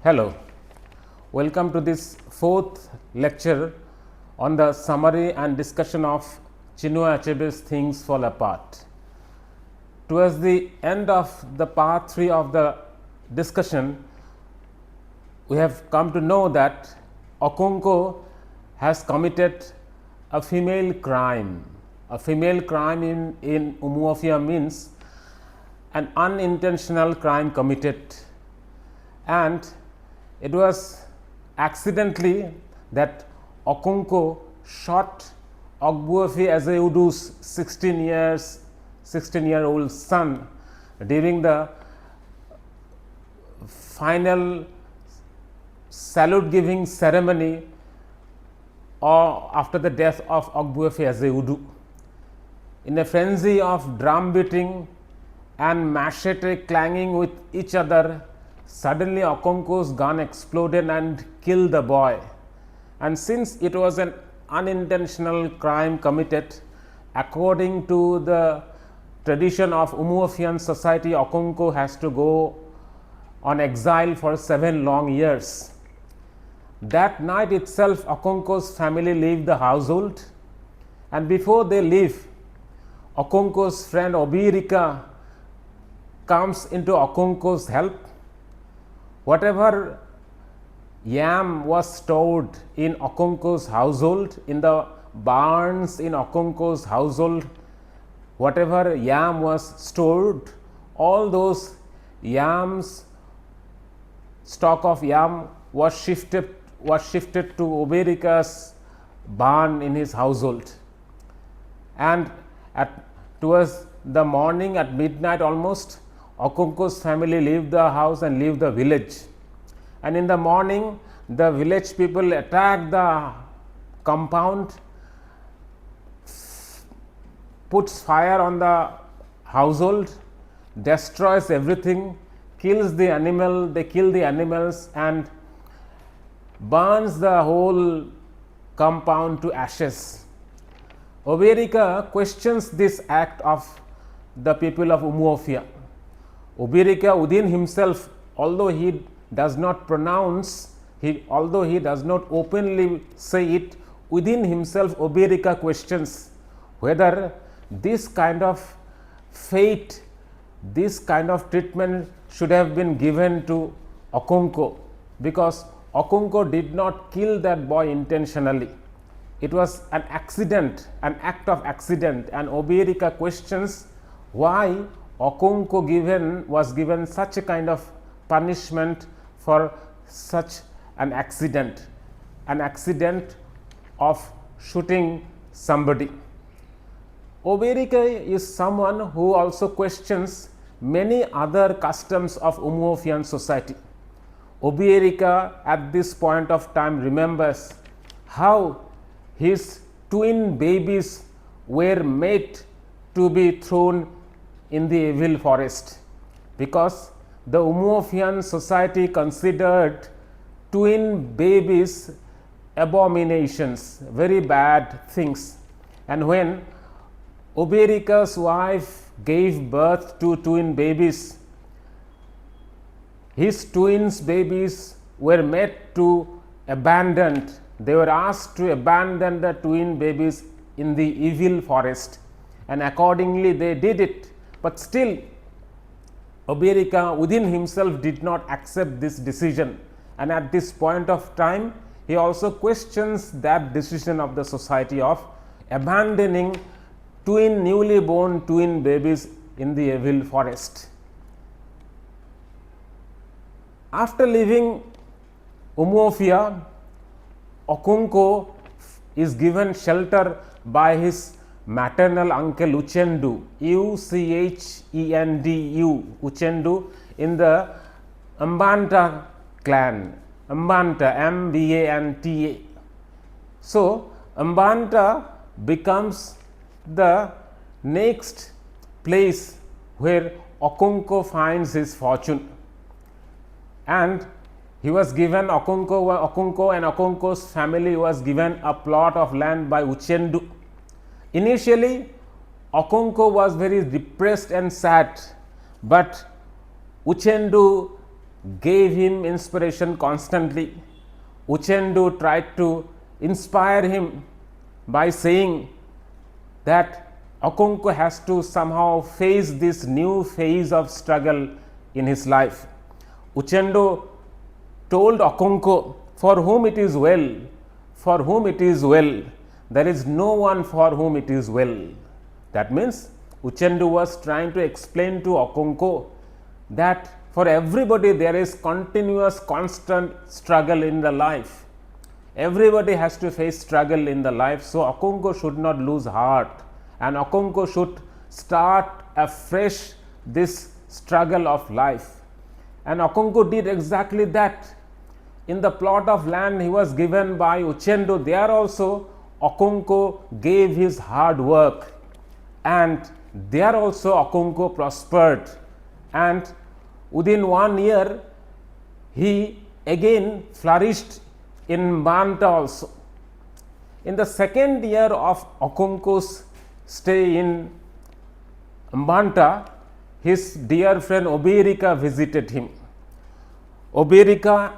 Hello, welcome to this fourth lecture on the summary and discussion of Chinua Achebe's Things Fall Apart. Towards the end of the part 3 of the discussion, we have come to know that Okonkwo has committed a female crime. A female crime in Umuofia means an unintentional crime committed, and it was accidentally that Okonkwo shot Ogbuefi Ezeudu's 16-year-old son during the final salute giving ceremony or after the death of Ogbuefi Ezeudu. In a frenzy of drum beating and machete clanging with each other, suddenly Okonkwo's gun exploded and killed the boy. And since it was an unintentional crime committed, according to the tradition of Umuofian society, Okonkwo has to go on exile for 7 long years. That night itself, Okonkwo's family leave the household, and before they leave, Okonkwo's friend Obirika comes into Okonkwo's help. Whatever yam was stored in Okonkwo's household, in the barns in Okonkwo's household, whatever yam was stored, all those yams, stock of yam was shifted to Obirika's barn in his household. And towards the morning, at midnight almost, Okonkwo's family leave the house and leave the village. And in the morning, the village people attack the compound, puts fire on the household, destroys everything, kills the animal, they kill the animals and burns the whole compound to ashes. Obirika questions this act of the people of Umuofia. Obirika within himself, although he does not pronounce, although he does not openly say it, within himself Obirika questions whether this kind of fate, this kind of treatment should have been given to Okonkwo, because Okonkwo did not kill that boy intentionally. It was an accident, an act of accident, and Obirika questions why Okonkwo was given such a kind of punishment for such an accident of shooting somebody. Obirika is someone who also questions many other customs of Umuofian society. Obirika at this point of time remembers how his twin babies were made to be thrown in the evil forest, because the Umuofian society considered twin babies abominations, very bad things. And when Obirika's wife gave birth to twin babies, his twins babies were made to abandon. They were asked to abandon the twin babies in the evil forest, and accordingly they did it. But still, Obirika within himself did not accept this decision, and at this point of time he also questions that decision of the society of abandoning newly born twin babies in the evil forest. After leaving Umuofia, Okonkwo is given shelter by his maternal uncle Uchendu, Uchendu, Uchendu, in the Mbanta clan, Mbanta, Mbanta. So, Mbanta becomes the next place where Okonkwo finds his fortune, and he was given Okonkwo and Okonkwo's family was given a plot of land by Uchendu. Initially, Okonkwo was very depressed and sad, but Uchendu gave him inspiration constantly. Uchendu tried to inspire him by saying that Okonkwo has to somehow face this new phase of struggle in his life. Uchendu told Okonkwo, for whom it is well, for whom it is well, there is no one for whom it is well. That means Uchendu was trying to explain to Okonkwo that for everybody there is continuous constant struggle in the life. Everybody has to face struggle in the life, so Okonkwo should not lose heart, and Okonkwo should start afresh this struggle of life. And Okonkwo did exactly that. In the plot of land he was given by Uchendu, there also Okonkwo gave his hard work, and there also Okonkwo prospered, and within 1 year he again flourished in Mbanta also. In the second year of Okonkwo's stay in Mbanta, his dear friend Oberika visited him. Oberika,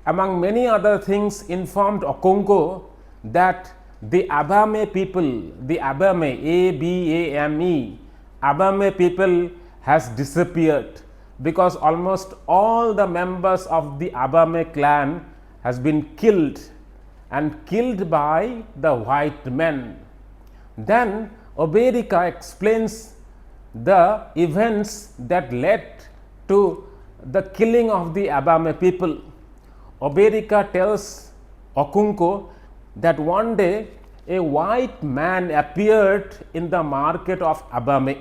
among many other things, informed Okonkwo that the Abame people, the Abame, A-B-A-M-E, Abame people has disappeared, because almost all the members of the Abame clan has been killed, and killed by the white men. Then Oberika explains the events that led to the killing of the Abame people. Oberika tells Okonkwo that one day a white man appeared in the market of Abame,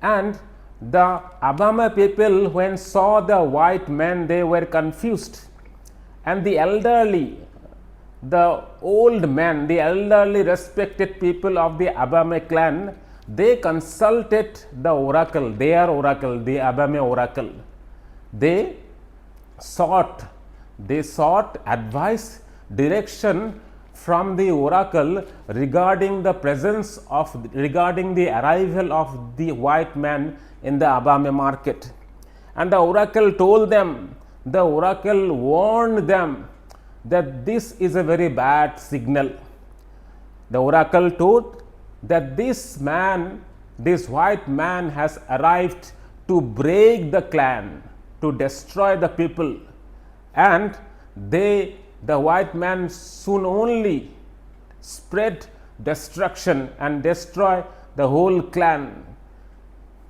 and the Abame people, when saw the white man, they were confused, and the elderly, the old men, the elderly respected people of the Abame clan, they consulted the oracle, their oracle, the Abame oracle. They sought advice, direction from the oracle regarding the arrival of the white man in the Abame market. And the oracle told them, the oracle warned them that this is a very bad signal. The oracle told that this white man has arrived to break the clan, to destroy the people, and the white man soon only spread destruction and destroy the whole clan.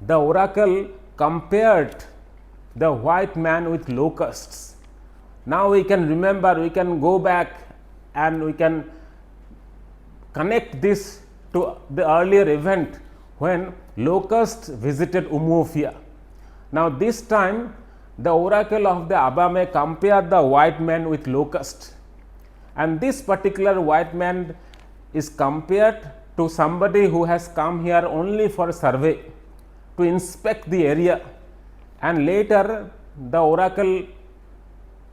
The oracle compared the white man with locusts. Now we can remember, we can go back and we can connect this to the earlier event when locusts visited Umuofia. Now this time the oracle of the Abame compared the white man with locust, and this particular white man is compared to somebody who has come here only for survey, to inspect the area, and later the oracle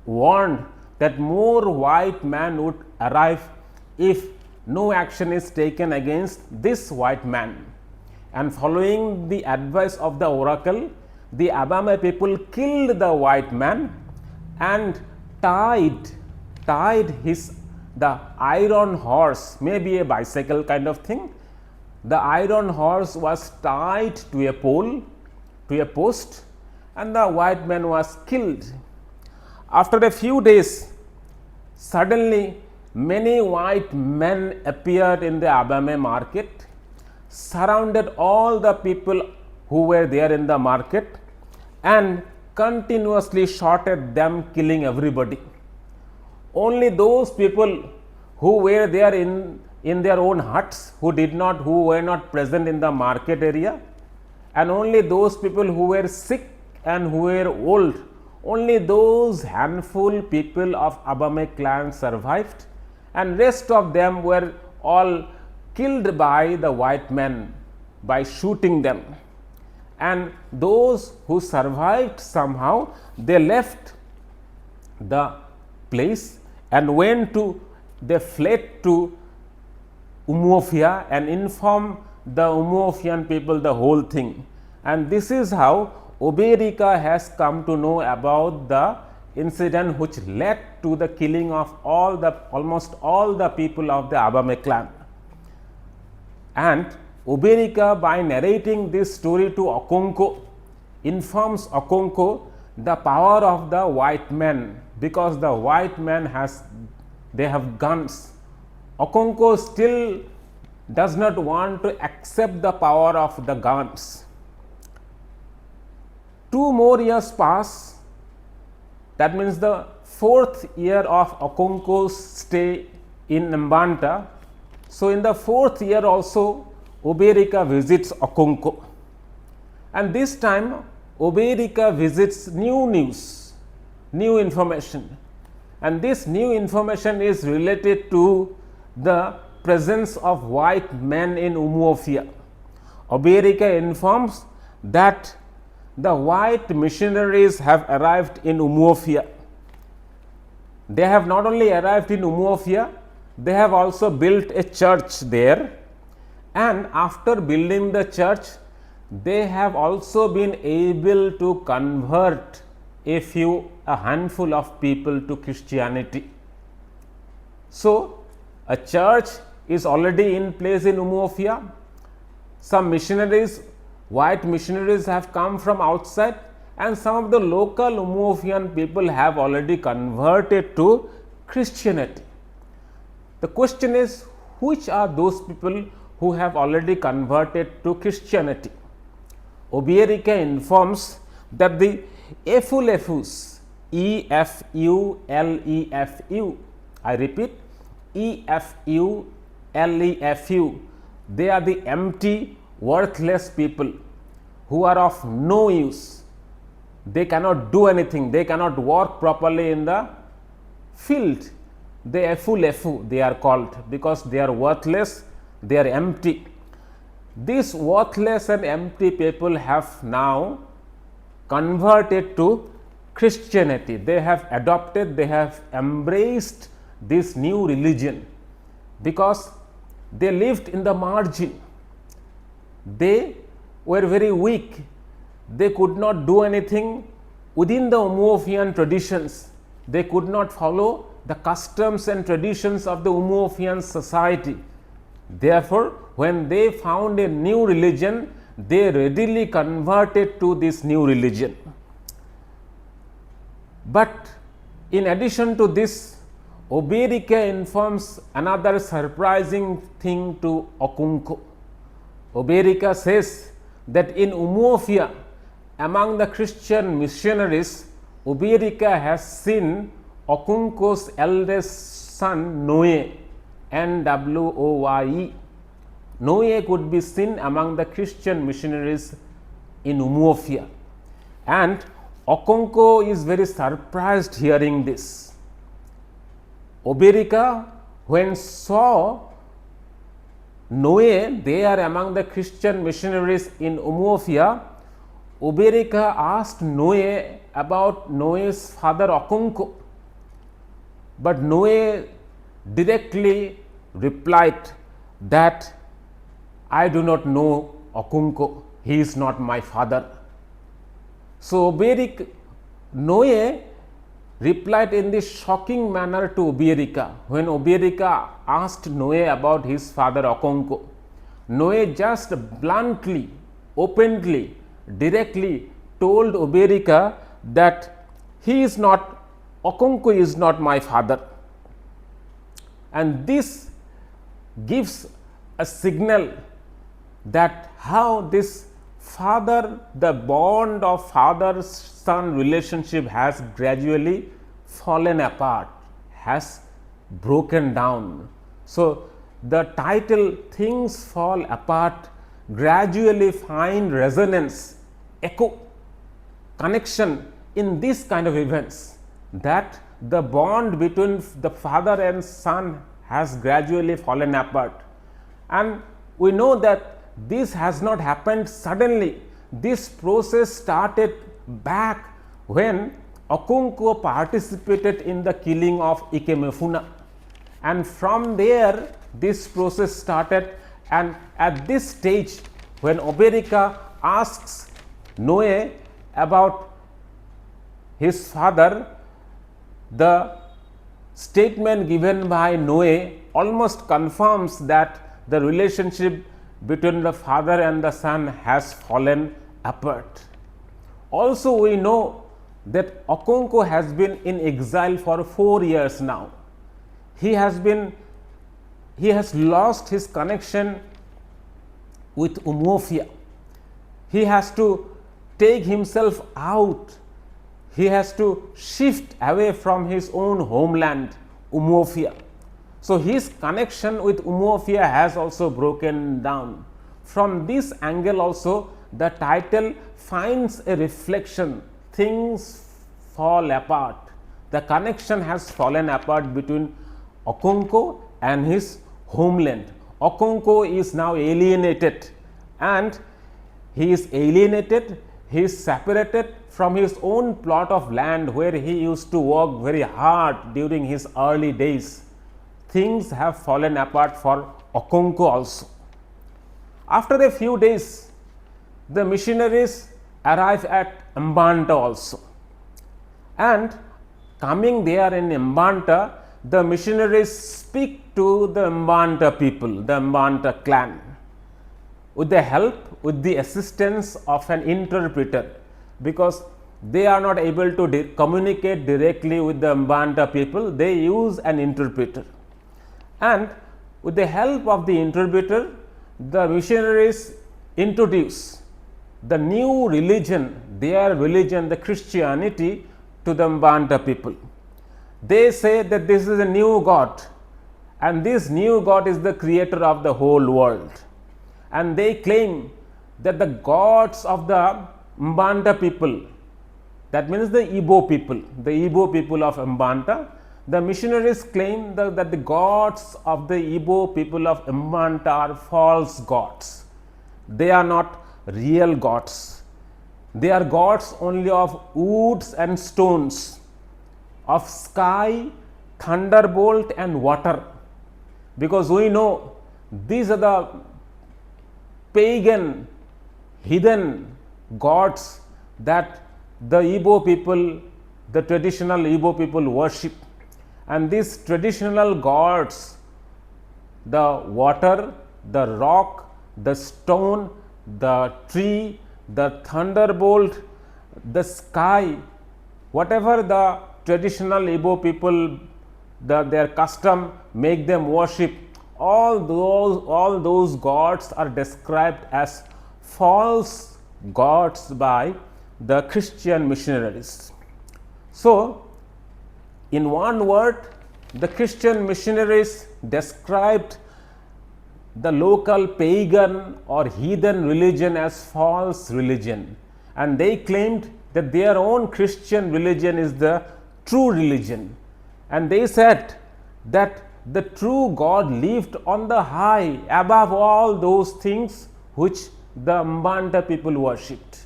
warned that more white man would arrive if no action is taken against this white man. And following the advice of the oracle, the Abame people killed the white man and tied the iron horse, maybe a bicycle kind of thing. The iron horse was tied to a pole, to a post, and the white man was killed. After a few days, suddenly many white men appeared in the Abame market, surrounded all the people who were there in the market, and continuously shot at them, killing everybody. Only those people who were there in their own huts, who were not present in the market area, and only those people who were sick and who were old, only those handful people of Abame clan survived, and rest of them were all killed by the white men by shooting them. And those who survived somehow, they left the place and they fled to Umuofia and informed the Umuofian people the whole thing. And this is how Oberika has come to know about the incident which led to the killing of almost all the people of the Abame clan. And Oberika, by narrating this story to Okonkwo, informs Okonkwo the power of the white men, because the white men they have guns. Okonkwo still does not want to accept the power of the guns. 2 more years pass. That means the 4th year of Okonkwo's stay in Mbanta. So, in the 4th year also Oberika visits Okonkwo, and this time Oberika visits new news, new information, and this new information is related to the presence of white men in Umuofia. Oberika informs that the white missionaries have arrived in Umuofia. They have not only arrived in Umuofia, they have also built a church there, and after building the church, they have also been able to convert a handful of people to Christianity. So, a church is already in place in Umuofia. Some missionaries, white missionaries, have come from outside, and some of the local Umuofian people have already converted to Christianity. The question is, which are those people who have already converted to Christianity? Oberika informs that the Efulefus, E-F-U-L-E-F-U, I repeat, E-F-U-L-E-F-U, they are the empty, worthless people who are of no use. They cannot do anything, they cannot work properly in the field. The Efulefu they are called, because they are worthless, they are empty. These worthless and empty people have now converted to Christianity. They have adopted, they have embraced this new religion, because they lived in the margin. They were very weak. They could not do anything within the Umuofian traditions. They could not follow the customs and traditions of the Umuofian society. Therefore, when they found a new religion, they readily converted to this new religion. But in addition to this, Oberika informs another surprising thing to Okonkwo. Oberika says that in Umuofia, among the Christian missionaries, Oberika has seen Okonkwo's eldest son Noe, N-W-O-Y-E. Noe could be seen among the Christian missionaries in Umuofia, and Okonkwo is very surprised hearing this. Oberika, when saw Noe there among the Christian missionaries in Umuofia, Oberika asked Noe about Noe's father Okonkwo, but Noe directly replied that I do not know Okonkwo, he is not my father. So Noe replied in this shocking manner to Oberika. When Oberika asked Noe about his father Okonkwo, Noe just bluntly, openly, directly told Oberika that Okonkwo is not my father. And this gives a signal that how this the bond of father-son relationship has gradually fallen apart, has broken down. So, the title "Things Fall Apart" gradually find resonance, echo, connection in this kind of events, that the bond between the father and son has gradually fallen apart. And we know that this has not happened suddenly. This process started back when Okonkwo participated in the killing of Ikemefuna, and from there this process started. And at this stage, when Oberika asks Noe about his father, the statement given by Noah almost confirms that the relationship between the father and the son has fallen apart. Also, we know that Okonkwo has been in exile for 4 years now. He has lost his connection with Umuofia. He has to take himself out. He has to shift away from his own homeland, Umuofia. So, his connection with Umuofia has also broken down. From this angle also, the title finds a reflection. Things fall apart. The connection has fallen apart between Okonkwo and his homeland. Okonkwo is now alienated, and he is alienated, he is separated from his own plot of land where he used to work very hard during his early days. Things have fallen apart for Okonkwo also. After a few days, the missionaries arrive at Mbanta also, and coming there in Mbanta, the missionaries speak to the Mbanta people, the Mbanta clan, with the help, with the assistance of an interpreter, because they are not able to communicate directly with the Mbanta people. They use an interpreter, and with the help of the interpreter, the missionaries introduce the new religion, their religion, the Christianity, to the Mbanta people. They say that this is a new God, and this new God is the creator of the whole world. And they claim that the gods of the Mbanta people, that means the Igbo people of Mbanta, the missionaries claim that the gods of the Igbo people of Mbanta are false gods. They are not real gods. They are gods only of woods and stones, of sky, thunderbolt and water, because we know these are the pagan, hidden gods that the Igbo people, the traditional Igbo people worship. And these traditional gods, the water, the rock, the stone, the tree, the thunderbolt, the sky, whatever the traditional Igbo people, their custom make them worship, all those gods are described as false gods by the Christian missionaries. So, in one word, the Christian missionaries described the local pagan or heathen religion as false religion, and they claimed that their own Christian religion is the true religion, and they said that the true God lived on the high above all those things which the Mbanta people worshipped.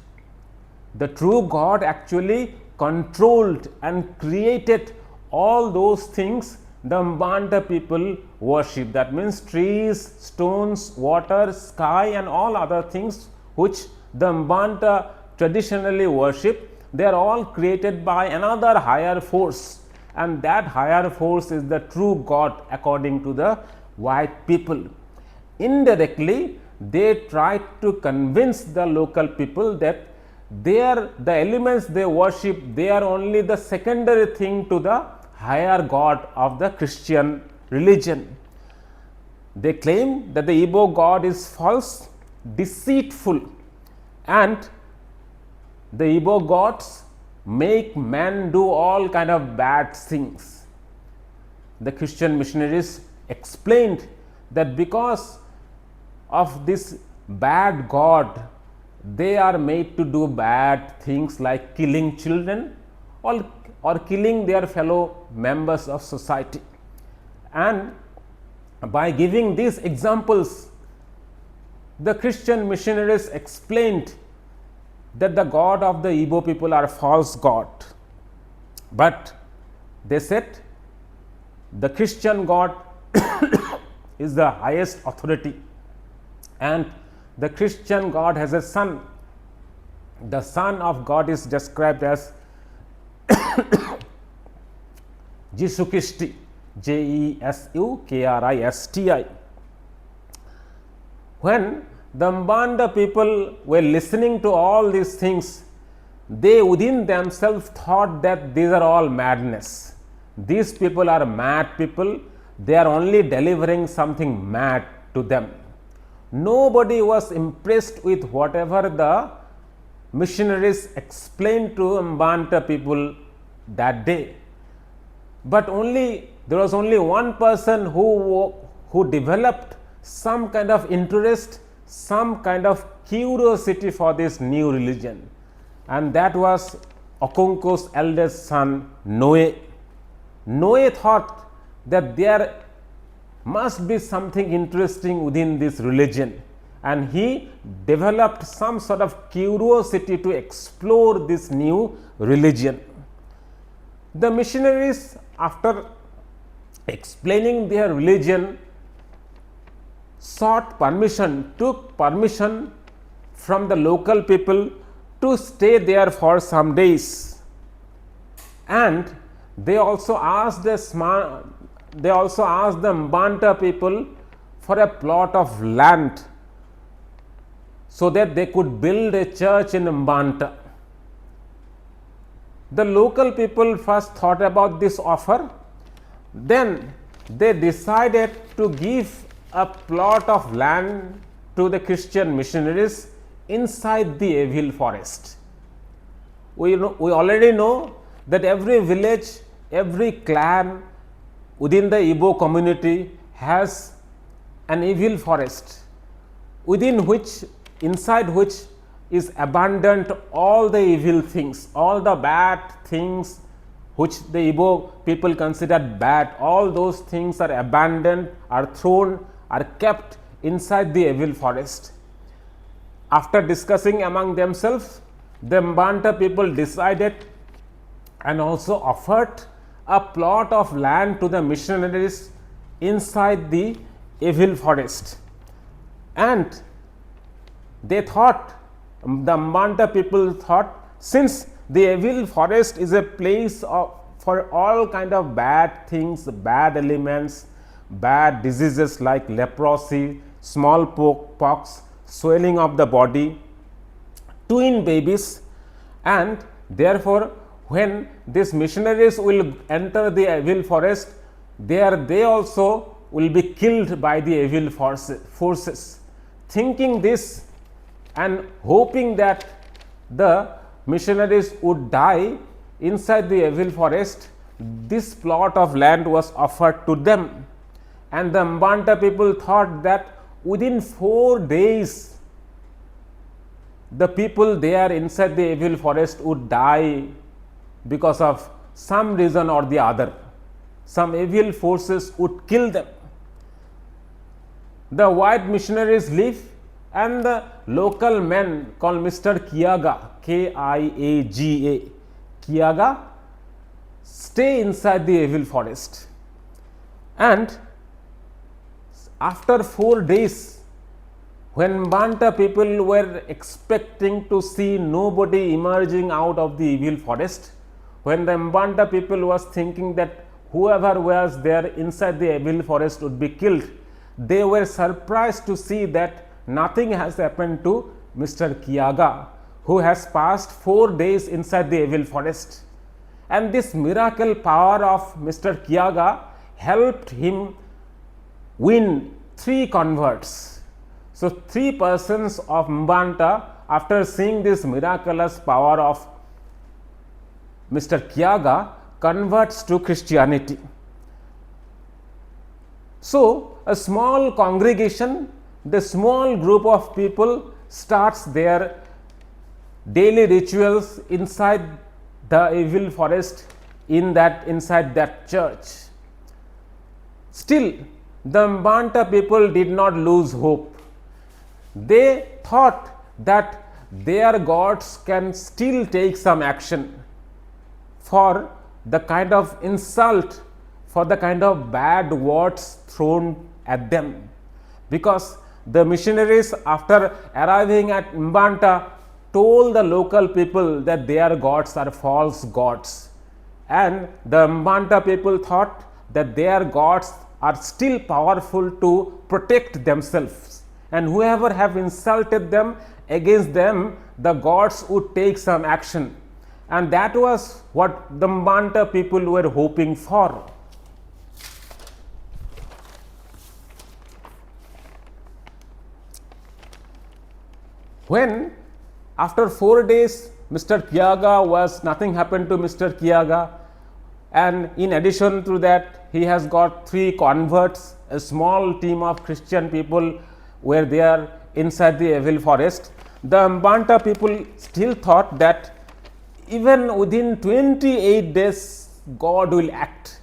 The true God actually controlled and created all those things the Mbanta people worship. That means trees, stones, water, sky and all other things which the Mbanta traditionally worship, they are all created by another higher force, and that higher force is the true God according to the white people. Indirectly, they tried to convince the local people that the elements they worship, they are only the secondary thing to the higher God of the Christian religion. They claim that the Igbo God is false, deceitful, and the Igbo gods make man do all kind of bad things. The Christian missionaries explained that because of this bad God, they are made to do bad things like killing children or killing their fellow members of society. And by giving these examples, the Christian missionaries explained that the God of the Igbo people are false God. But they said the Christian God is the highest authority, and the Christian God has a son the Son of God is described as Jesu Christi, Jesu-Kristi. When the Mbanta people were listening to all these things, they within themselves thought that these are all madness. These people are mad people. They are only delivering something mad to them. Nobody was impressed with whatever the missionaries explained to Mbanta people that day. But there was only one person who developed some kind of interest, some kind of curiosity for this new religion, and that was Okonkwo's eldest son, Noe. Noe thought that there must be something interesting within this religion, and he developed some sort of curiosity to explore this new religion. The missionaries, after explaining their religion, took permission from the local people to stay there for some days, and they also asked the Mbanta people for a plot of land so that they could build a church in Mbanta. The local people first thought about this offer, then they decided to give a plot of land to the Christian missionaries inside the evil forest. We already know that every village, every clan within the Igbo community has an evil forest, inside which is abundant all the evil things, all the bad things which the Igbo people considered bad. All those things are abandoned, are kept inside the evil forest. After discussing among themselves, the Mbanta people decided and also offered a plot of land to the missionaries inside the evil forest. And they thought, the Mbanta people thought, since the evil forest is a place for all kind of bad things, bad elements, bad diseases like leprosy, smallpox, swelling of the body, twin babies, and therefore when these missionaries will enter the evil forest, they also will be killed by the evil forces. Thinking this and hoping that the missionaries would die inside the evil forest, this plot of land was offered to them, and the Mbanta people thought that within 4 days the people there inside the evil forest would die because of some reason or the other. Some evil forces would kill them. The white missionaries leave, and the local men called Mr. Kiaga, Kiaga, Kiaga, stay inside the evil forest. And after 4 days, when Mbanta people were expecting to see nobody emerging out of the evil forest, when the Mbanta people was thinking that whoever was there inside the evil forest would be killed, they were surprised to see that nothing has happened to Mr. Kiaga, who has passed 4 days inside the evil forest. And this miracle power of Mr. Kiaga helped him win 3 converts. So 3 persons of Mbanta, after seeing this miraculous power of Mr. Kiaga, converts to Christianity. So a small congregation, the small group of people starts their daily rituals inside the evil forest, inside that church. Still, the Mbanta people did not lose hope. They thought that their gods can still take some action for the kind of insult, for the kind of bad words thrown at them, because the missionaries, after arriving at Mbanta told the local people that their gods are false gods, and the Mbanta people thought that their gods are still powerful to protect themselves, and whoever have insulted them, against them the gods would take some action, and that was what the Mbanta people were hoping for. When after 4 days Mr. Kiyaga was, nothing happened to Mr. Kiyaga, and in addition to that he has got 3 converts, a small team of Christian people were there inside the evil forest. The Mbanta people still thought that even within 28 days God will act.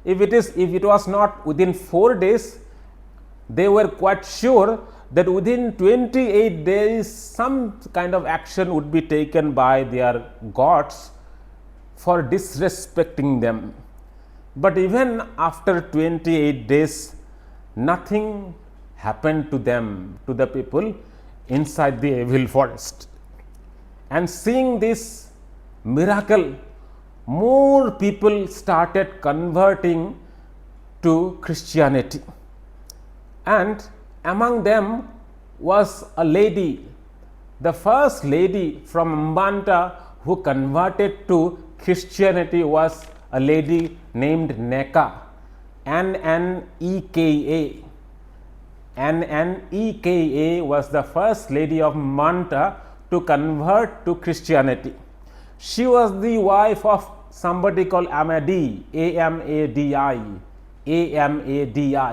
If it was not within 4 days, they were quite sure that within 28 days some kind of action would be taken by their gods for disrespecting them. But even after 28 days, nothing happened to them, to the people inside the evil forest. And seeing this miracle, more people started converting to Christianity. And among them was a lady, the first lady from Mbanta who converted to Christianity was a lady named Neka, N-N-E-K-A. N-N-E-K-A was the first lady of Mbanta to convert to Christianity. She was the wife of somebody called Amadi, A-M-A-D-I, A-M-A-D-I.